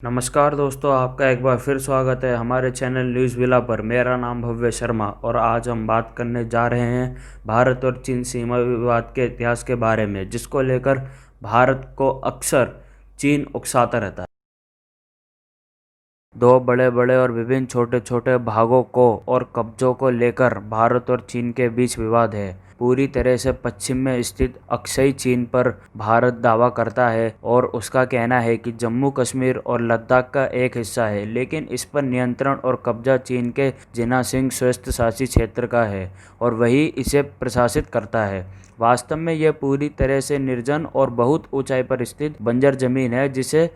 नमस्कार दोस्तों, आपका एक बार फिर स्वागत है हमारे चैनल न्यूज़ विला पर। मेरा नाम भव्य शर्मा और आज हम बात करने जा रहे हैं भारत और चीन सीमा विवाद के इतिहास के बारे में, जिसको लेकर भारत को अक्सर चीन उकसाता रहता है। दो बड़े बड़े और विभिन्न छोटे छोटे भागों को और कब्जों को लेकर भारत और चीन के बीच विवाद है। पूरी तरह से पश्चिम में स्थित अक्साई चीन पर भारत दावा करता है और उसका कहना है कि जम्मू कश्मीर और लद्दाख का एक हिस्सा है, लेकिन इस पर नियंत्रण और कब्जा चीन के जिन्नासिंग स्वायत्त शासित क्षेत्र का है और वही इसे प्रशासित करता है। वास्तव में यह पूरी तरह से निर्जन और बहुत ऊंचाई पर स्थित बंजर जमीन है, जिसे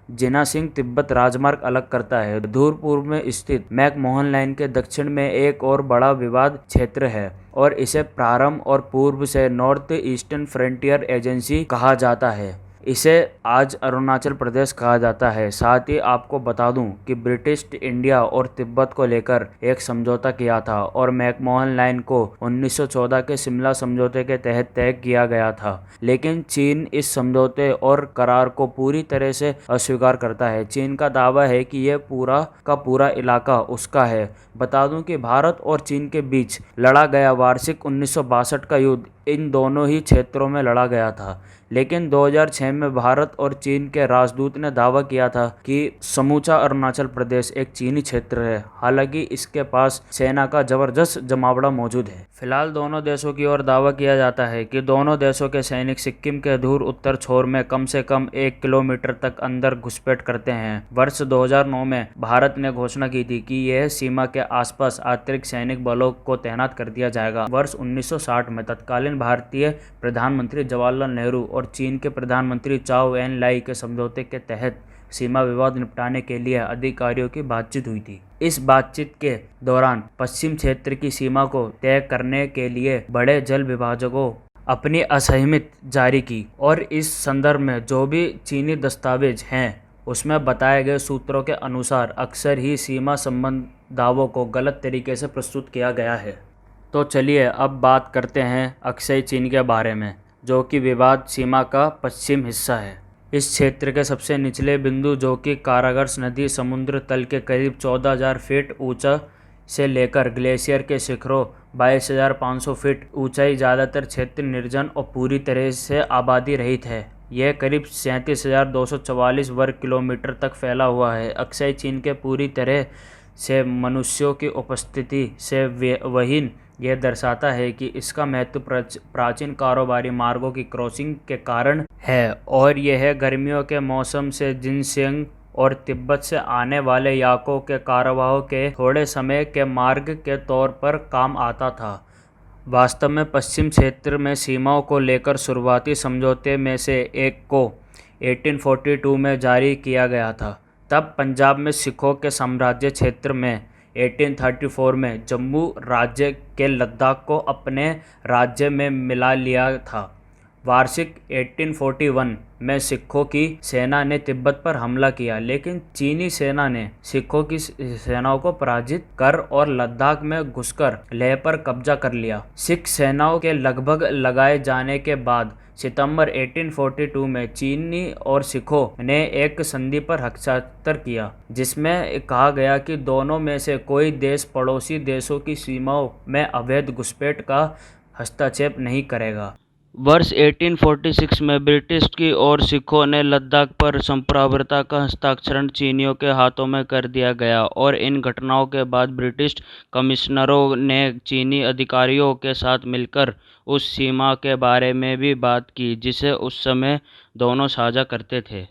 जिन्नासिंग तिब्बत राजमार्ग अलग करता है। दूर पूर्व में स्थित मैकमोहन लाइन के दक्षिण में एक और बड़ा विवाद क्षेत्र है और इसे प्रारंभ और पूर्व से नॉर्थ ईस्टर्न फ्रंटियर एजेंसी कहा जाता है। इसे आज अरुणाचल प्रदेश कहा जाता है। साथ ही आपको बता दूं कि ब्रिटिश इंडिया और तिब्बत को लेकर एक समझौता किया था और मैकमोहन लाइन को 1914 के शिमला समझौते के तहत तय किया गया था, लेकिन चीन इस समझौते और करार को पूरी तरह से अस्वीकार करता है। चीन का दावा है कि यह पूरा का पूरा इलाका उसका है। बता दूं कि भारत और चीन के बीच लड़ा गया वार्षिक 1962 का युद्ध इन दोनों ही क्षेत्रों में लड़ा गया था, लेकिन 2006 में भारत और चीन के राजदूत ने दावा किया था कि समूचा अरुणाचल प्रदेश एक चीनी क्षेत्र है। हालांकि इसके पास सेना का जबरदस्त जमावड़ा मौजूद है। फिलहाल दोनों देशों की ओर दावा किया जाता है कि दोनों देशों के सैनिक सिक्किम के दूर उत्तर छोर में कम से कम 1 किलोमीटर तक अंदर घुसपैठ करते हैं। वर्ष 2009 में भारत ने घोषणा की थी कि यह सीमा के आसपास अतिरिक्त सैनिक बलों को तैनात कर दिया जाएगा। वर्ष 1960 में तत्कालीन भारतीय प्रधानमंत्री जवाहरलाल नेहरू और चीन के प्रधानमंत्री चाओ एन लाई के समझौते के तहत सीमा विवाद निपटाने के लिए अधिकारियों की बातचीत हुई थी। इस बातचीत के दौरान पश्चिम क्षेत्र की सीमा को तय करने के लिए बड़े जल विभाजकों अपनी असहमति जारी की और इस संदर्भ में जो भी चीनी दस्तावेज हैं उसमें बताए गए सूत्रों के अनुसार अक्सर ही सीमा संबंध दावों को गलत तरीके से प्रस्तुत किया गया है। तो चलिए अब बात करते हैं अक्साई चीन के बारे में, जो कि विवाद सीमा का पश्चिम हिस्सा है। इस क्षेत्र के सबसे निचले बिंदु, जो कि कारागर्स नदी समुद्र तल के करीब 14,000 फीट ऊंचा से लेकर ग्लेशियर के शिखरों 22,500 फीट ऊंचाई, ज़्यादातर क्षेत्र निर्जन और पूरी तरह से आबादी रहित है। यह करीब 37,244 वर्ग किलोमीटर तक फैला हुआ है। अक्साई चीन के पूरी तरह से मनुष्यों की उपस्थिति से वहीन यह दर्शाता है कि इसका महत्व प्राचीन कारोबारी मार्गों की क्रॉसिंग के कारण है और यह गर्मियों के मौसम से जिनसेंग और तिब्बत से आने वाले याकों के कारवाहों के थोड़े समय के मार्ग के तौर पर काम आता था। वास्तव में पश्चिम क्षेत्र में सीमाओं को लेकर शुरुआती समझौते में से एक को 1842 में जारी किया गया था। तब पंजाब में सिखों के साम्राज्य क्षेत्र में 1834 में जम्मू राज्य के लद्दाख को अपने राज्य में मिला लिया था। वार्षिक 1841 में सिखों की सेना ने तिब्बत पर हमला किया, लेकिन चीनी सेना ने सिखों की सेनाओं को पराजित कर और लद्दाख में घुसकर लेह पर कब्जा कर लिया। सिख सेनाओं के लगभग लगाए जाने के बाद सितंबर 1842 में चीनी और सिखों ने एक संधि पर हस्ताक्षर किया, जिसमें कहा गया कि दोनों में से कोई देश पड़ोसी देशों की सीमाओं में अवैध घुसपैठ का हस्तक्षेप नहीं करेगा। वर्ष 1846 में ब्रिटिश की ओर सिखों ने लद्दाख पर संप्रभुता का हस्ताक्षर चीनियों के हाथों में कर दिया गया और इन घटनाओं के बाद ब्रिटिश कमिश्नरों ने चीनी अधिकारियों के साथ मिलकर उस सीमा के बारे में भी बात की जिसे उस समय दोनों साझा करते थे।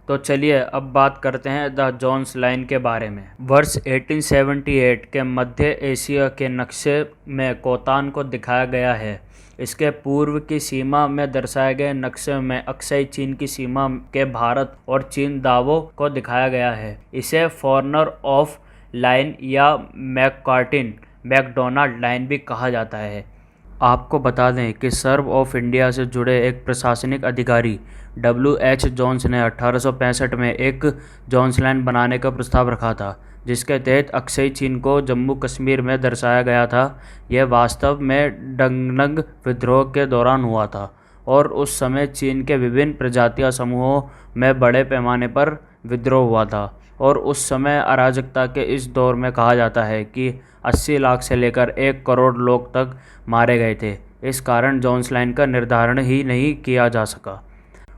तो चलिए अब बात करते हैं द जोन्स लाइन के बारे में। वर्ष 1878 के मध्य एशिया के नक्शे में कोतान को दिखाया गया है। इसके पूर्व की सीमा में दर्शाए गए नक्शे में अक्साई चीन की सीमा के भारत और चीन दावों को दिखाया गया है। इसे फॉरनर ऑफ लाइन या मैकडोनाल्ड लाइन भी कहा जाता है। आपको बता दें कि सर्व ऑफ इंडिया से जुड़े एक प्रशासनिक अधिकारी W.H. जोन्स ने 1865 में एक जोन्स लाइन बनाने का प्रस्ताव रखा था, जिसके तहत अक्साई चीन को जम्मू कश्मीर में दर्शाया गया था। यह वास्तव में डंगनग विद्रोह के दौरान हुआ था और उस समय चीन के विभिन्न प्रजातीय समूहों में बड़े पैमाने पर विद्रोह हुआ था और उस समय अराजकता के इस दौर में कहा जाता है कि 80 लाख से लेकर 1 करोड़ लोग तक मारे गए थे। इस कारण जोन्स लाइन का निर्धारण ही नहीं किया जा सका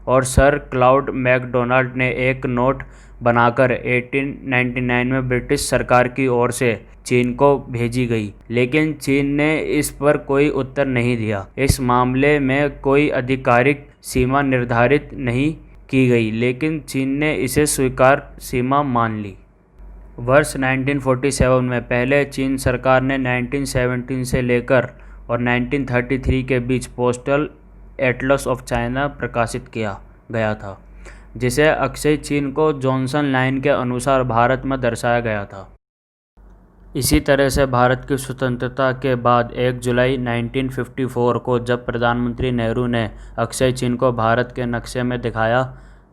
और सर क्लाउड मैकडोनाल्ड ने एक नोट बनाकर 1899 में ब्रिटिश सरकार की ओर से चीन को भेजी गई, लेकिन चीन ने इस पर कोई उत्तर नहीं दिया। इस मामले में कोई आधिकारिक सीमा निर्धारित नहीं की गई, लेकिन चीन ने इसे स्वीकार सीमा मान ली। वर्ष 1947 में पहले चीन सरकार ने 1917 से लेकर और 1933 के बीच पोस्टल एटलस ऑफ चाइना प्रकाशित किया गया था, जिसे अक्सई चीन को जॉनसन लाइन के अनुसार भारत में दर्शाया गया था। इसी तरह से भारत की स्वतंत्रता के बाद 1 जुलाई 1954 को जब प्रधानमंत्री नेहरू ने अक्सई चीन को भारत के नक्शे में दिखाया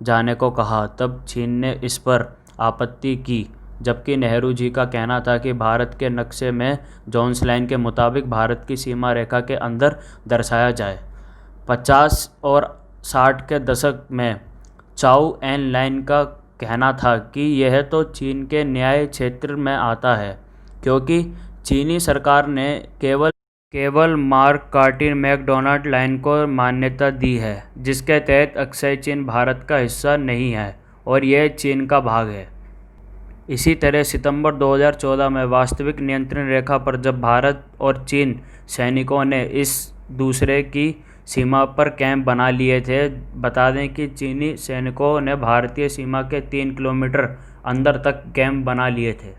जाने को कहा, तब चीन ने इस पर आपत्ति की, जबकि नेहरू जी का कहना था कि भारत के नक्शे में जोन्स लाइन के मुताबिक भारत की सीमा रेखा के अंदर दर्शाया जाए। 50 और 60 के दशक में चाओ एन लाइन का कहना था कि यह तो चीन के न्याय क्षेत्र में आता है, क्योंकि चीनी सरकार ने केवल मार्क-कार्टिन मैकडोनाल्ड लाइन को मान्यता दी है, जिसके तहत अक्सई चीन भारत का हिस्सा नहीं है और यह चीन का भाग है। इसी तरह सितंबर 2014 में वास्तविक नियंत्रण रेखा पर जब भारत और चीन सैनिकों ने इस दूसरे की सीमा पर कैंप बना लिए थे। बता दें कि चीनी सैनिकों ने भारतीय सीमा के 3 किलोमीटर अंदर तक कैंप बना लिए थे।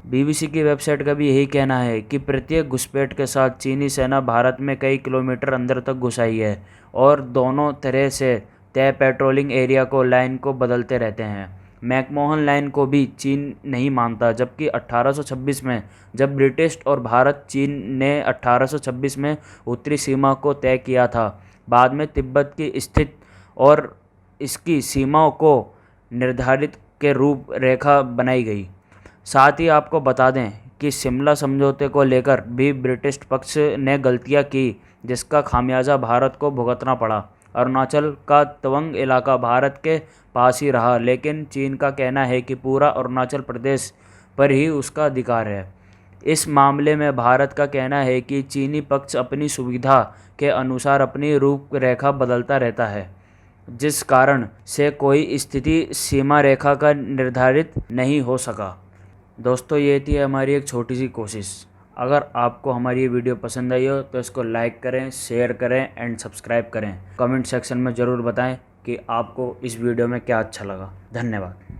बीबीसी की वेबसाइट का भी यही कहना है कि प्रत्येक घुसपैठ के साथ चीनी सेना भारत में कई किलोमीटर अंदर तक घुस आई है और दोनों तरह से तय पेट्रोलिंग एरिया को लाइन को बदलते रहते हैं। मैकमोहन लाइन को भी चीन नहीं मानता, जबकि 1826 में जब ब्रिटिश और भारत चीन ने 1826 में उत्तरी सीमा को तय किया था, बाद में तिब्बत की स्थिति और इसकी सीमाओं को निर्धारित के रूप रेखा बनाई गई। साथ ही आपको बता दें कि शिमला समझौते को लेकर भी ब्रिटिश पक्ष ने गलतियां की, जिसका खामियाजा भारत को भुगतना पड़ा। अरुणाचल का तवांग इलाका भारत के पास ही रहा, लेकिन चीन का कहना है कि पूरा अरुणाचल प्रदेश पर ही उसका अधिकार है। इस मामले में भारत का कहना है कि चीनी पक्ष अपनी सुविधा के अनुसार अपनी रूपरेखा बदलता रहता है, जिस कारण से कोई स्थिति सीमा रेखा का निर्धारित नहीं हो सका। दोस्तों, ये थी हमारी एक छोटी सी कोशिश। अगर आपको हमारी ये वीडियो पसंद आई हो तो इसको लाइक करें, शेयर करें एंड सब्सक्राइब करें। कमेंट सेक्शन में ज़रूर बताएं कि आपको इस वीडियो में क्या अच्छा लगा। धन्यवाद।